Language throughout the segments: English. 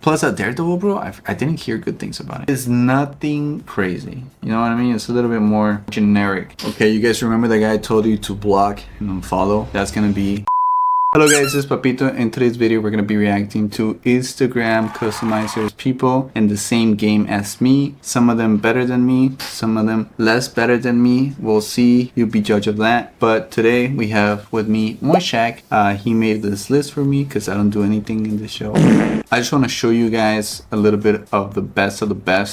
Plus a Daredevil, bro, I didn't hear good things about it. It's nothing crazy. You know what I mean? It's a little bit more generic. Okay, you guys remember that guy I told you to block and unfollow? That's gonna be... Hello guys, this is Papito. In today's video, we're going to be reacting to Instagram customizers, people in the same game as me. Some of them better than me, some of them less better than me. We'll see. You'll be judge of that. But today we have with me Moishak. He made this list for me because I don't do anything in this show. I just want to show you guys a little bit of the best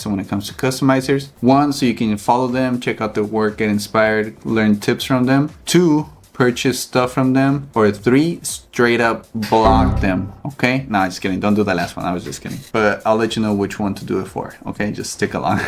when it comes to customizers. One, so you can follow them, check out their work, get inspired, learn tips from them. Two, purchase stuff from them. Or three, straight up block them. Okay, nah, just kidding, don't do that last one, I was just kidding, but I'll let you know which one to do it for. Okay, just stick along.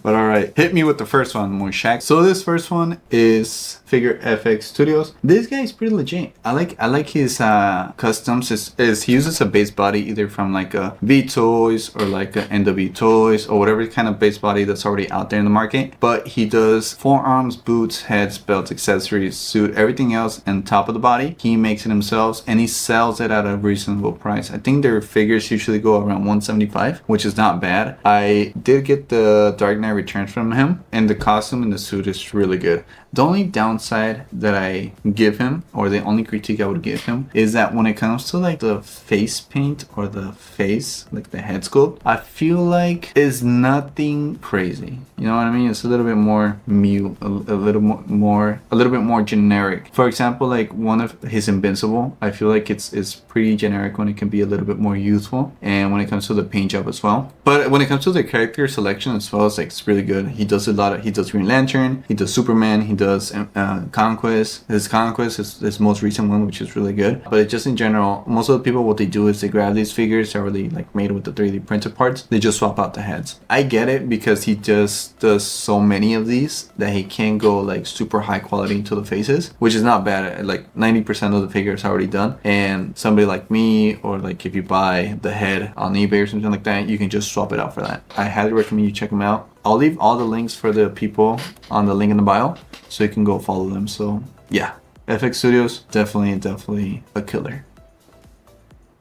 But all right, hit me with the first one, Moishak. So this first one is Figure FX Studios. This guy is pretty legit. I like his customs. He uses a base body either from like a V Toys or like a NW Toys or whatever kind of base body that's already out there in the market, but he does forearms, boots, heads, belts, accessories, suit, everything else on top of the body. He makes it himself and he sells it at a reasonable price. I think their figures usually go around $175, which is not bad. I did get the Dark Knight Returns from him, and the costume and the suit is really good. The only downside that I give him, or the only critique I would give him, is that when it comes to like the face paint or the face, like the head sculpt, I feel like it's nothing crazy. You know what I mean? It's a little bit more mute, a little bit more generic. For example, like one of his Invincible, I feel like it's pretty generic when it can be a little bit more youthful, and when it comes to the paint job as well. But when it comes to the character selection as well, it's really good. He does he does Green Lantern, he does Superman, he does Conquest. His Conquest is his most recent one, which is really good. But just in general, most of the people, what they do is they grab these figures that are already like made with the 3D printed parts. They just swap out the heads. I get it because he just does so many of these that he can go like super high quality into the faces, which is not bad. Like 90% of the figures are already done, and somebody like me, or like if you buy the head on eBay or something like that, you can just swap it out for that. I highly recommend you check them out. I'll leave all the links for the people on the link in the bio, so you can go follow them. So yeah, FX Studios, definitely a killer.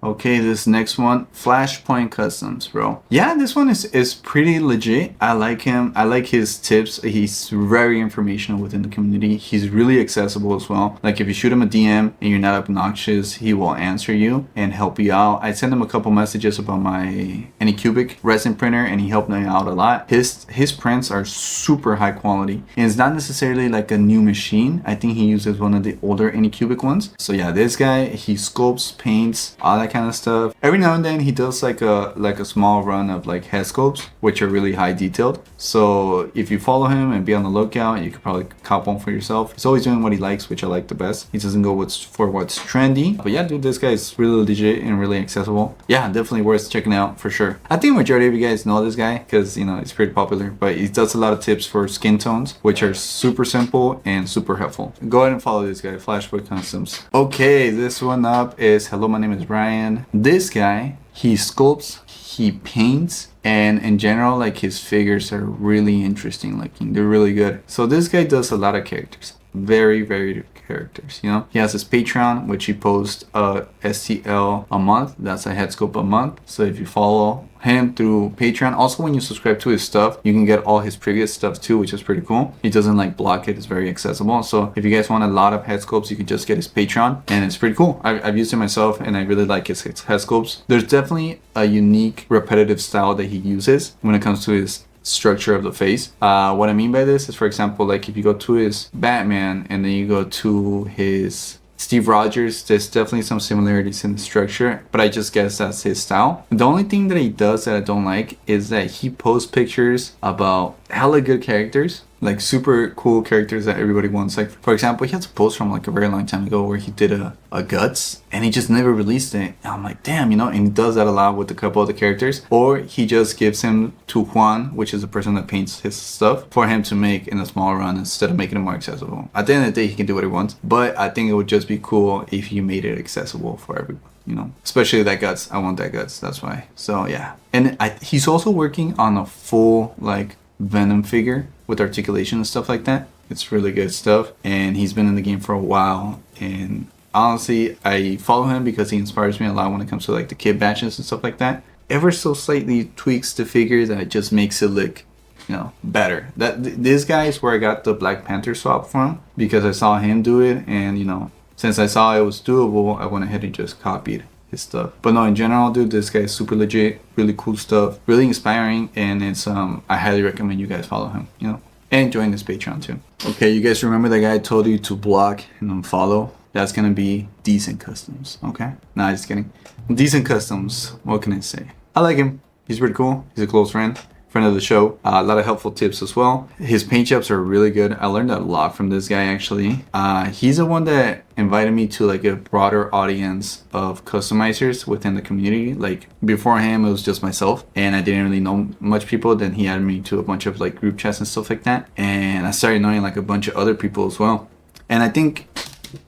Okay, this next one, Flashpoint Customs, bro. Yeah, this one is pretty legit. I like him. I like his tips. He's very informational within the community. He's really accessible as well. Like if you shoot him a DM and you're not obnoxious, he will answer you and help you out. I sent him a couple messages about my Anycubic resin printer, and he helped me out a lot. His prints are super high quality, and it's not necessarily like a new machine. I think he uses one of the older Anycubic ones. So yeah, this guy, he sculpts, paints, all that kind of stuff. Every now and then he does like a small run of like head sculpts, which are really high detailed. So if you follow him and be on the lookout, you could probably cop one for yourself. He's always doing what he likes, which I like the best. He doesn't go for what's trendy. But yeah, dude, this guy is really legit and really accessible. Yeah, definitely worth checking out for sure. I think majority of you guys know this guy because, you know, he's pretty popular, but he does a lot of tips for skin tones, which are super simple and super helpful. Go ahead and follow this guy, Flashpoint Customs. Okay, this one up is, hello, my name is Brian. This guy, he sculpts, he paints, and in general, like his figures are really interesting looking. They're really good. So this guy does a lot of characters, very characters, you know. He has his Patreon, which he posts STL a month. That's a head sculpt a month. So if you follow him through Patreon, also when you subscribe to his stuff, you can get all his previous stuff too, which is pretty cool. He doesn't like block it. It's very accessible. So if you guys want a lot of head sculpts, you can just get his Patreon, and it's pretty cool. I've used it myself and I really like his head sculpts. There's definitely a unique repetitive style that he uses when it comes to his structure of the face. What I mean by this is, for example, like if you go to his Batman and then you go to his Steve Rogers, there's definitely some similarities in the structure, but I just guess that's his style. The only thing that he does that I don't like is that he posts pictures about hella good characters, like super cool characters that everybody wants. Like for example, he has a post from like a very long time ago where he did a Guts, and he just never released it. And I'm like, damn, you know. And he does that a lot with a couple of the characters, or he just gives him to Juan, which is the person that paints his stuff, for him to make in a small run instead of making it more accessible. At the end of the day, he can do what he wants, but I think it would just be cool if you made it accessible for everyone, you know, especially that Guts. I want that Guts, that's why. So yeah, and he's also working on a full like Venom figure with articulation and stuff like that. It's really good stuff, and he's been in the game for a while, and honestly, I follow him because he inspires me a lot when it comes to like the kid batches and stuff like that. ever so slightly tweaks the figure that just makes it look, you know, better. This guy is where I got the Black Panther swap from, because I saw him do it, and you know, since I saw it was doable, I went ahead and just copied his stuff. But no, in general, dude, this guy is super legit, really cool stuff, really inspiring, and it's I highly recommend you guys follow him, you know, and join this Patreon too. Okay, you guys remember that guy I told you to block and unfollow? That's gonna be Decent Customs. Okay, nah, just kidding. Decent Customs, what can I say? I like him. He's pretty cool. He's a close friend of the show. A lot of helpful tips as well. His paint jobs are really good. I learned a lot from this guy actually. He's the one that invited me to like a broader audience of customizers within the community. Like before him, it was just myself, and I didn't really know much people. Then he added me to a bunch of like group chats and stuff like that, and I started knowing like a bunch of other people as well. And I think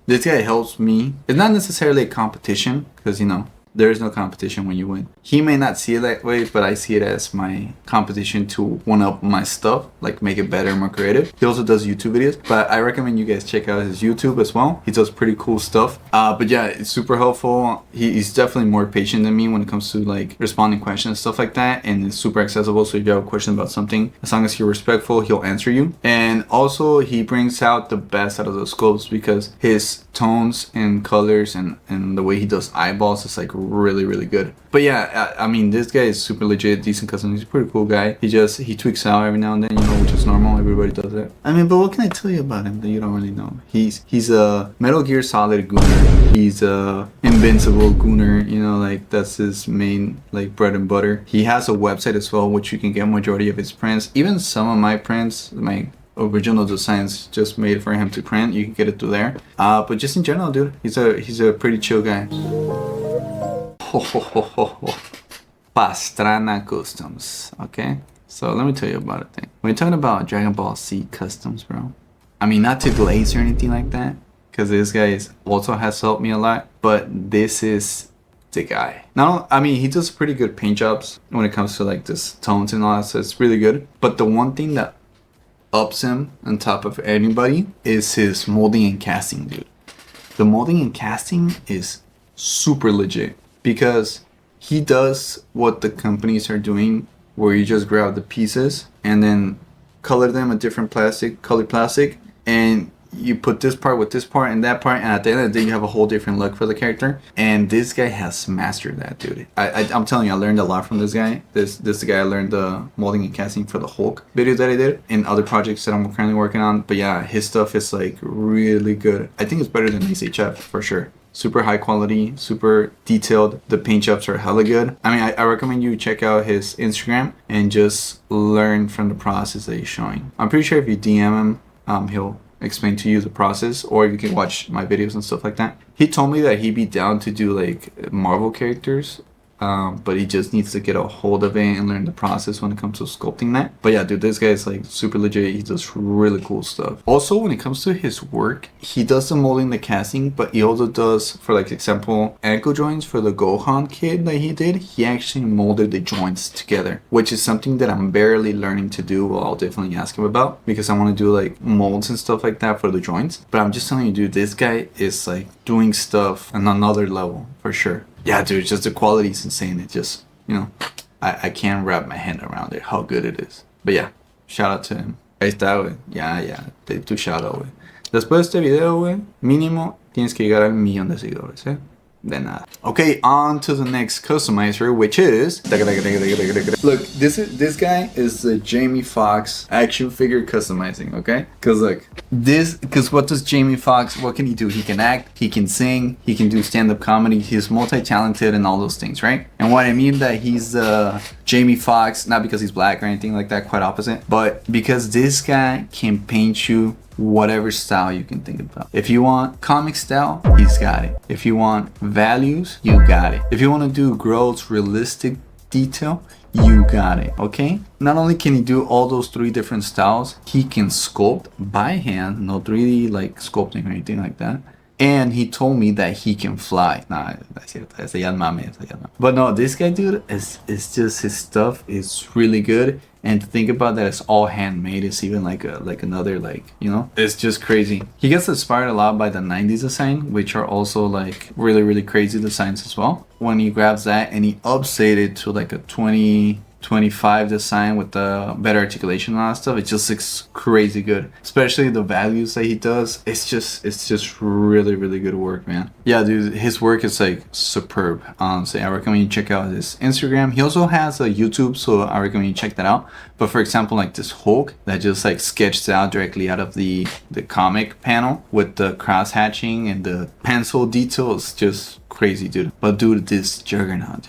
this guy helps me. It's not necessarily a competition, because you know, there is no competition when you win. He may not see it that way, but I see it as my competition to one up my stuff, like make it better and more creative. He also does YouTube videos, but I recommend you guys check out his YouTube as well. He does pretty cool stuff. But yeah, it's super helpful. He's definitely more patient than me when it comes to like responding questions, stuff like that, and it's super accessible. So if you have a question about something, as long as you're respectful, he'll answer you. And also he brings out the best out of the scopes, because his tones and colors and the way he does eyeballs is like really good. But yeah, I mean, this guy is super legit. Decent Customs. He's a pretty cool guy. He tweaks out every now and then, you know, which is normal. Everybody does it. I mean, but what can I tell you about him that you don't really know? He's a Metal Gear Solid gooner. He's a Invincible gooner. You know, like that's his main like bread and butter. He has a website as well, which you can get majority of his prints. Even some of my prints, my original designs just made for him to print, you can get it through there. But just in general, dude, he's a pretty chill guy. Pastana Customs. Okay, so let me tell you about a thing. When you're talking about Dragon Ball Z customs, bro, I mean, not to glaze or anything like that, because this guy also has helped me a lot, but this is the guy. Now, I mean, he does pretty good paint jobs when it comes to like this tones and all that, so it's really good. But the one thing that ups him on top of anybody is his molding and casting, dude. The molding and casting is super legit, because he does what the companies are doing, where you just grab the pieces and then color them a different color plastic, and you put this part with this part and that part, and at the end of the day you have a whole different look for the character. And this guy has mastered that, dude. I'm telling you, I learned a lot from this guy. This is the guy I learned the molding and casting for the Hulk videos that I did in other projects that I'm currently working on. But yeah, his stuff is like really good. I think it's better than HF for sure. Super high quality, super detailed. The paint jobs are hella good. I mean, I recommend you check out his Instagram and just learn from the process that he's showing. I'm pretty sure if you DM him, he'll explain to you the process, or you can watch my videos and stuff like that. He told me that he'd be down to do like Marvel characters, but he just needs to get a hold of it and learn the process when it comes to sculpting that. But yeah, dude, this guy is like super legit. He does really cool stuff. Also, when it comes to his work, he does the molding, the casting, but he also does, for like example, ankle joints for the Gohan kid that he did. He actually molded the joints together, which is something that I'm barely learning to do. Well, I'll definitely ask him about, because I want to do like molds and stuff like that for the joints. But I'm just telling you, dude, this guy is like doing stuff on another level for sure. Yeah, dude, just the quality is insane. It just, you know, I can't wrap my hand around it, how good it is. But yeah, shout out to him. Ahí está, güey. Ya, tu shout out, güey. Después de este video, güey, mínimo tienes que llegar al 1,000,000 de seguidores, ¿eh? De nada. Okay, on to the next customizer, which is... Look, this guy is the Jamie Foxx action figure customizing, okay? Because what does Jamie Foxx, what can he do? He can act, he can sing, he can do stand-up comedy, he's multi-talented and all those things, right? And what I mean that he's Jamie Foxx, not because he's black or anything like that, quite opposite, but because this guy can paint you whatever style you can think about. If you want comic style, he's got it. If you want values, you got it. If you want to do gross, realistic detail, you got it, okay? Not only can he do all those 3 different styles, he can sculpt by hand, no 3D like sculpting or anything like that. And he told me that he can fly. Nah, that's ya mame. But no, this guy, dude, is just, his stuff is really good. And to think about that it's all handmade, it's even like another, like, you know, it's just crazy. He gets inspired a lot by the 90s design, which are also like really crazy designs as well. When he grabs that and he updated it to like a 2025 design with the better articulation and all that stuff, it just looks crazy good. Especially the values that he does, it's just really good work, man. Yeah, dude, his work is like superb. Honestly, I recommend you check out his Instagram. He also has a YouTube, so I recommend you check that out. But for example, like this Hulk that just like sketched out directly out of the comic panel with the cross hatching and the pencil details, just crazy, dude. But dude, this Juggernaut,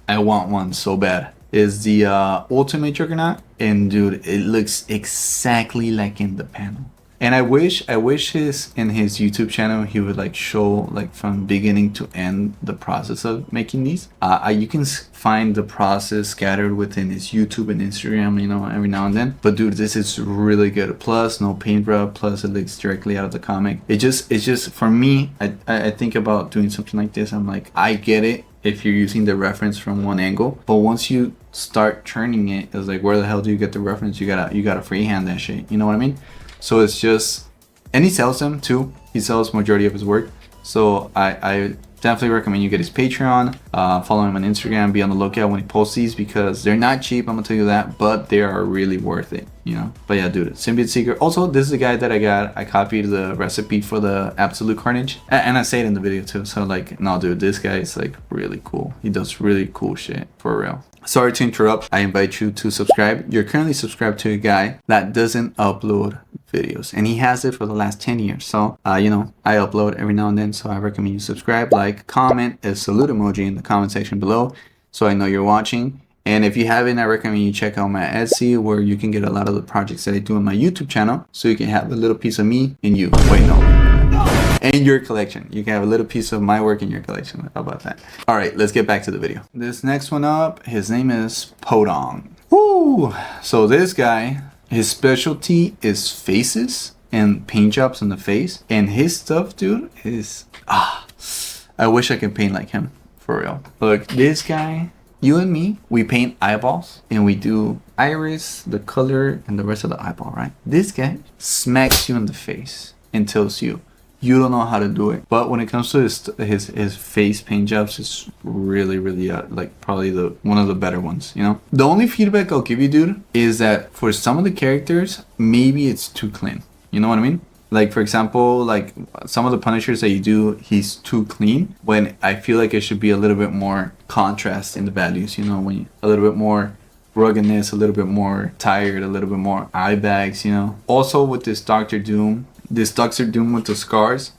I want one so bad. Is the Ultimate Juggernaut, and dude, it looks exactly like in the panel. And I wish in his YouTube channel he would like show like from beginning to end the process of making these. You can find the process scattered within his YouTube and Instagram, you know, every now and then. But dude, this is really good. Plus no paint rub, plus it looks directly out of the comic. It's just for me, I think about doing something like this, I'm like, I get it if you're using the reference from one angle, but once you start turning it, it's like, where the hell do you get the reference? You gotta freehand that shit, you know what I mean? So it's just, and he sells them too. He sells majority of his work. So I definitely recommend you get his Patreon, follow him on Instagram, be on the lookout when he posts these, because they're not cheap, I'm gonna tell you that, but they are really worth it, you know? But yeah, dude, Symbiote Seeker. Also, this is the guy that I copied the recipe for the Absolute Carnage, and I say it in the video too. So like, no, dude, this guy is like really cool. He does really cool shit, for real. Sorry to interrupt. I invite you to subscribe. You're currently subscribed to a guy that doesn't upload videos, and he has it for the last 10 years. So you know, I upload every now and then, so I recommend you subscribe, like, comment, a salute emoji in the comment section below so I know you're watching. And if you haven't, I recommend you check out my Etsy, where you can get a lot of the projects that I do on my YouTube channel, so you can have a little piece of me in you. Wait, no. In your collection. You can have a little piece of my work in your collection. How about that? All right, let's get back to the video. This next one up, his name is Podong. Woo! So this guy, his specialty is faces and paint jobs on the face. And his stuff, dude, is... I wish I could paint like him, for real. Look, this guy, you and me, we paint eyeballs, and we do iris, the color, and the rest of the eyeball, right? This guy smacks you in the face and tells you, you don't know how to do it. But when it comes to his face paint jobs, it's really like probably one of the better ones, you know? The only feedback I'll give you, dude, is that for some of the characters, maybe it's too clean. You know what I mean? Like, for example, like some of the Punishers that you do, he's too clean, when I feel like it should be a little bit more contrast in the values, you know, when a little bit more ruggedness, a little bit more tired, a little bit more eye bags, you know? Also with this Doctor Doom with the scars,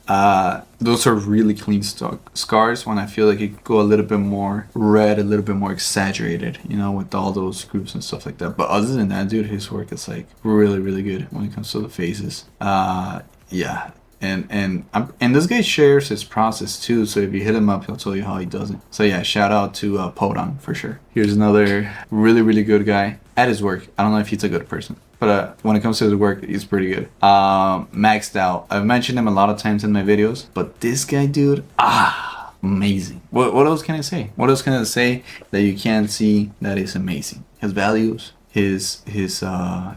those are really clean scars, when I feel like it could go a little bit more red, a little bit more exaggerated, you know, with all those groups and stuff like that. But other than that, dude, his work is like really good when it comes to the faces. Yeah. And this guy shares his process too, so if you hit him up, he'll tell you how he does it. So yeah, shout out to Podong for sure. Here's another really good guy at his work. I don't know if he's a good person, but when it comes to his work, he's pretty good. Maxed Out. I've mentioned him a lot of times in my videos, but this guy, dude, amazing. What else can I say? What else can I say that you can't see that is amazing? His values, his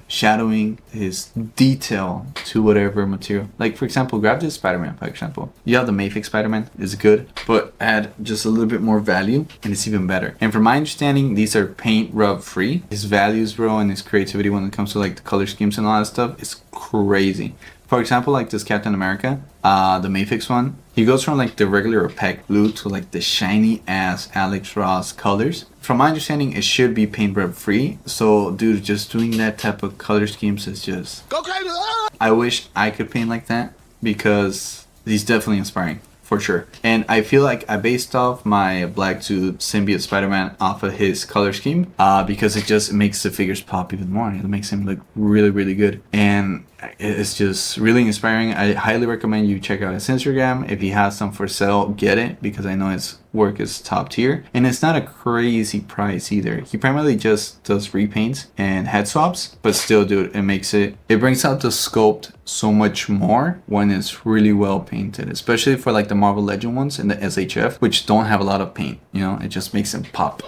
shadowing, his detail to whatever material. Like, for example, grab this Spider-Man, for example. You have the Mayfield Spider-Man, it's good, but add just a little bit more value and it's even better. And from my understanding, these are paint rub free. His values, bro, and his creativity when it comes to like the color schemes and all that stuff is crazy. For example, like this Captain America, the Mayfix one, he goes from like the regular opaque blue to like the shiny ass Alex Ross colors. From my understanding, it should be paint rub free. So dude, just doing that type of color schemes is just... Go crazy! I wish I could paint like that, because he's definitely inspiring. For sure. And I feel like I based off my Black Tooth Symbiote Spider-Man off of his color scheme, because it just makes the figures pop even more. It makes him look really good, and it's just really inspiring. I highly recommend you check out his Instagram. If he has some for sale, get it, because I know his work is top tier, and it's not a crazy price either. He primarily just does repaints and head swaps, but still, dude, it brings out the sculpt so much more when it's really well painted, especially for like the Marvel Legend ones and the SHF, which don't have a lot of paint, you know? It just makes them pop.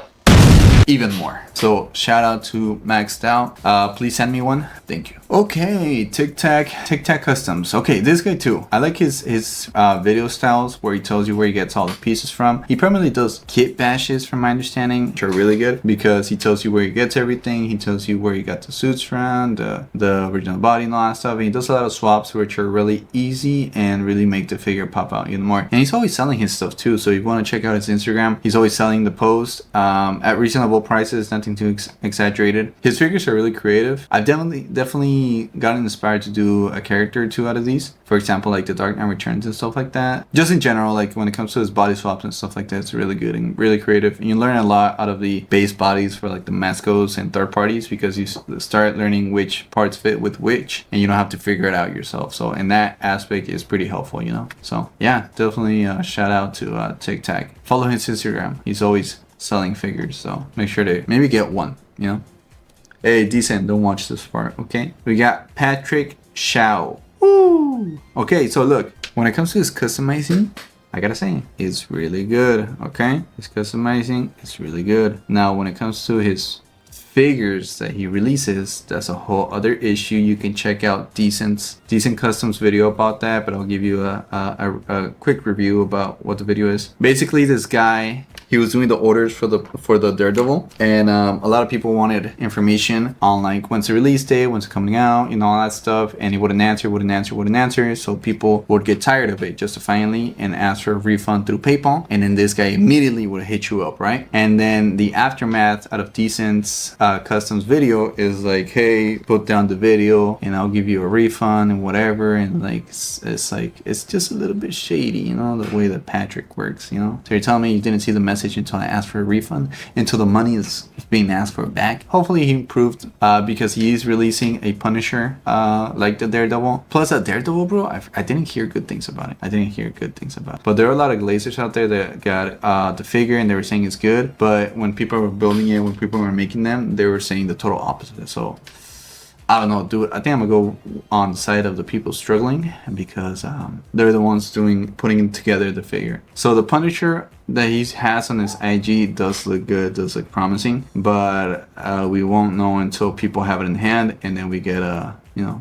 even more. So shout out to Maxed Out. Please send me one. Thank you. Okay, Tic Tac Customs. Okay, this guy too. I like his video styles where he tells you where he gets all the pieces from. He primarily does kit bashes from my understanding, which are really good because he tells you where he gets everything. He tells you where he got the suits from, the original body and all that stuff. And he does a lot of swaps which are really easy and really make the figure pop out even more. And he's always selling his stuff too. So if you want to check out his Instagram, he's always selling the post at reasonable prices, nothing too exaggerated. His figures are really creative. I've definitely gotten inspired to do a character or two out of these. For example, like the Dark Knight Returns and stuff like that. Just in general, like when it comes to his body swaps and stuff like that, it's really good and really creative. And you learn a lot out of the base bodies for like the Mascos and third parties because you start learning which parts fit with which and you don't have to figure it out yourself. So in that aspect is pretty helpful, you know? So yeah, definitely shout out to Tic Tac. Follow his Instagram. He's always selling figures, so make sure to maybe get one, you know? Hey, decent, don't watch this part, okay? We got Patrick Shao. Woo! Okay, so look, when it comes to his customizing, I gotta say, it's really good, okay? His customizing, it's really good. Now, when it comes to his figures that he releases, that's a whole other issue. You can check out Decent Customs video about that, but I'll give you a quick review about what the video is. Basically, this guy, he was doing the orders for the Daredevil, and a lot of people wanted information on like when's the release date, when's it coming out, you know, all that stuff, and he wouldn't answer, so people would get tired of it justifyingly and ask for a refund through PayPal, and then this guy immediately would hit you up, right? And then the aftermath out of Decent Customs video is like, hey, put down the video and I'll give you a refund and whatever, and like it's like it's just a little bit shady, you know, the way that Patrick works, you know. So you're telling me you didn't see the message until I asked for a refund, until the money is being asked for back. Hopefully he improved because he is releasing a Punisher like the Daredevil. Plus a Daredevil, bro, I didn't hear good things about it. But there are a lot of glazers out there that got the figure and they were saying it's good, but when people were building it, when people were making them, they were saying the total opposite. So I don't know, dude. I think I'm gonna go on the side of the people struggling because they're the ones putting together the figure. So the Punisher that he has on his IG does look good, does look promising, but we won't know until people have it in hand, and then we get a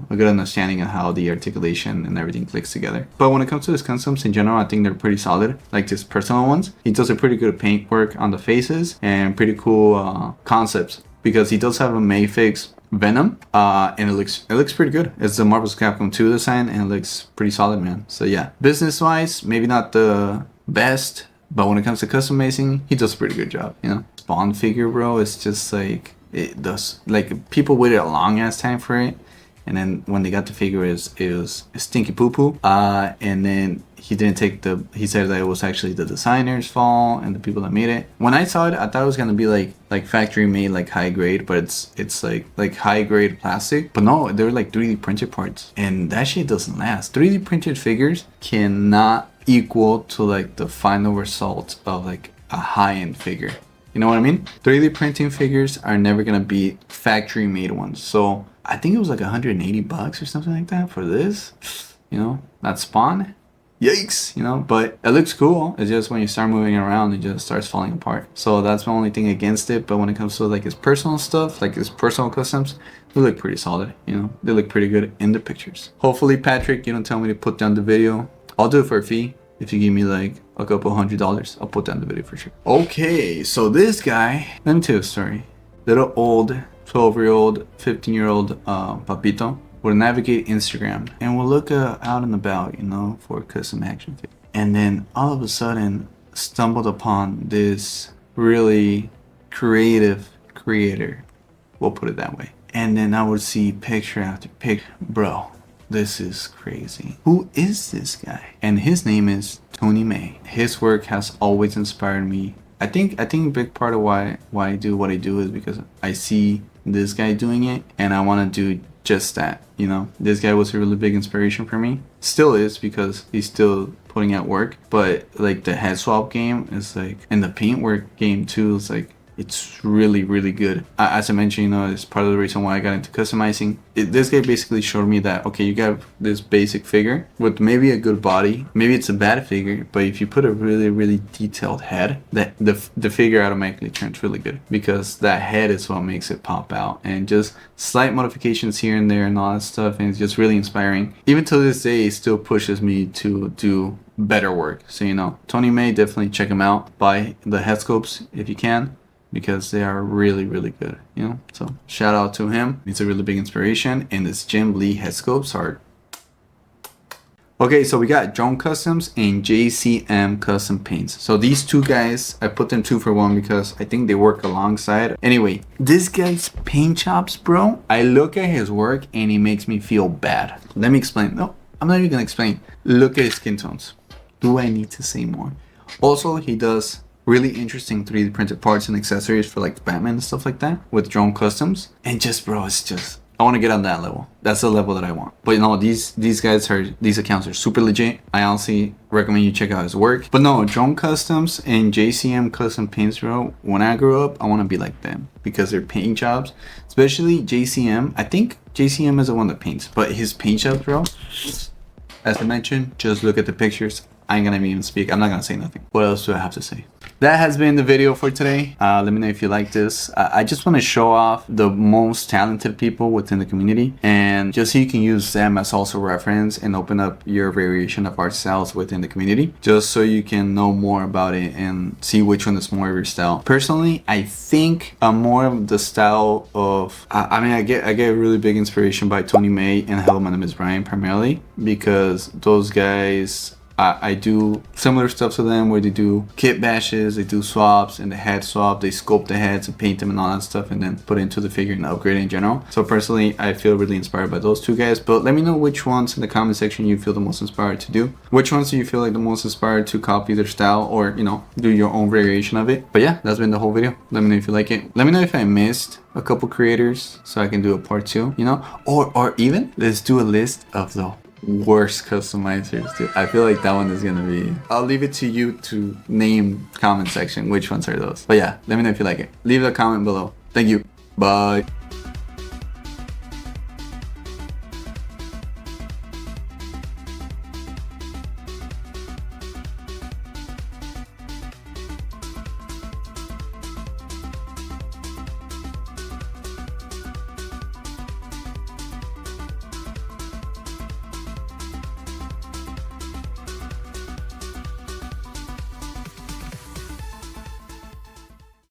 good understanding of how the articulation and everything clicks together. But when it comes to his customs in general, I think they're pretty solid. Like his personal ones, he does a pretty good paint work on the faces and pretty cool concepts, because he does have a Mayfix Venom and it looks pretty good. It's the Marvel's Capcom 2 design and it looks pretty solid, man. So yeah, business wise, maybe not the best, but when it comes to customizing, he does a pretty good job, you know. Spawn figure, bro, it's just like, it does, like, people waited a long ass time for it, and then when they got the figure, it was stinky poo poo, and then he said that it was actually the designer's fault and the people that made it. When I saw it, I thought it was gonna be like factory made, like high grade, but it's like high grade plastic. But no, they're like 3D printed parts, and that shit doesn't last. 3D printed figures cannot equal to like the final result of like a high-end figure. You know what I mean? 3D printing figures are never gonna beat factory made ones. So I think it was like $180 or something like that for this. You know, that Spawn. Yikes, you know, but it looks cool. It's just when you start moving around, it just starts falling apart. So that's the only thing against it. But when it comes to like his personal stuff, like his personal customs, they look pretty solid, you know. They look pretty good in the pictures. Hopefully, Patrick, you don't tell me to put down the video. I'll do it for a fee. If you give me like a couple $100, I'll put down the video for sure. Okay, so this guy, let me tell you a story. Little old 12-year-old, 15-year-old Papito would navigate Instagram and will look out and about, you know, for custom action figures. And then all of a sudden stumbled upon this really creative creator. We'll put it that way. And then I would see picture after picture. Bro, this is crazy. Who is this guy? And his name is Tony May. His work has always inspired me. I think a big part of why I do what I do is because I see this guy doing it and I want to do just that, you know. This guy was a really big inspiration for me. Still is, because he's still putting out work. But like the head swap game is like, and the paint work game too is like it's really, really good. As I mentioned, you know, it's part of the reason why I got into customizing. This guy basically showed me that, okay, you got this basic figure with maybe a good body, maybe it's a bad figure, but if you put a really, really detailed head, that the figure automatically turns really good, because that head is what makes it pop out, and just slight modifications here and there and all that stuff, and it's just really inspiring. Even to this day, it still pushes me to do better work. So, you know, Tony May, definitely check him out. Buy the head sculpts if you can, because they are really, really good, you know. So shout out to him. He's a really big inspiration, and this Jim Lee head sculpts are... Okay, so we got Podong Customs and JCM Custom Paints. So these two guys, I put them 2 for 1 because I think they work alongside. Anyway, this guy's paint chops, bro, I look at his work and it makes me feel bad. Let me explain. No, I'm not even gonna explain. Look at his skin tones. Do I need to say more? Also, he does really interesting 3D printed parts and accessories for like Batman and stuff like that with Podong Customs. And just, bro, it's just, I want to get on that level. That's the level that I want. But you know, these accounts are super legit. I honestly recommend you check out his work. But no, Podong Customs and JCM Custom Paints, bro, when I grow up, I want to be like them, because their paint jobs, especially JCM, I think JCM is the one that paints, but his paint jobs, bro, as I mentioned, just look at the pictures. I ain't gonna even speak. I'm not gonna say nothing. What else do I have to say? That has been the video for today. Let me know if you like this. I just want to show off the most talented people within the community, and just so you can use them as also reference and open up your variation of art styles within the community, just so you can know more about it and see which one is more of your style. Personally, I think I'm more of the style of, I get really big inspiration by Tony May and Hello, My Name is Brian, primarily because those guys, I do similar stuff to them, where they do kit bashes, they do swaps, and the head swap, they sculpt the heads and paint them and all that stuff, and then put it into the figure and upgrade it in general. So personally, I feel really inspired by those two guys. But let me know which ones in the comment section you feel the most inspired to do. Which ones do you feel like the most inspired to copy their style, or, you know, do your own variation of it. But yeah, that's been the whole video. Let me know if you like it. Let me know if I missed a couple creators so I can do a part 2, you know, or even let's do a list of the worst customizers, dude. I feel like that one is gonna be, I'll leave it to you to name comment section which ones are those. But yeah, let me know if you like it. Leave a comment below. Thank you. Bye.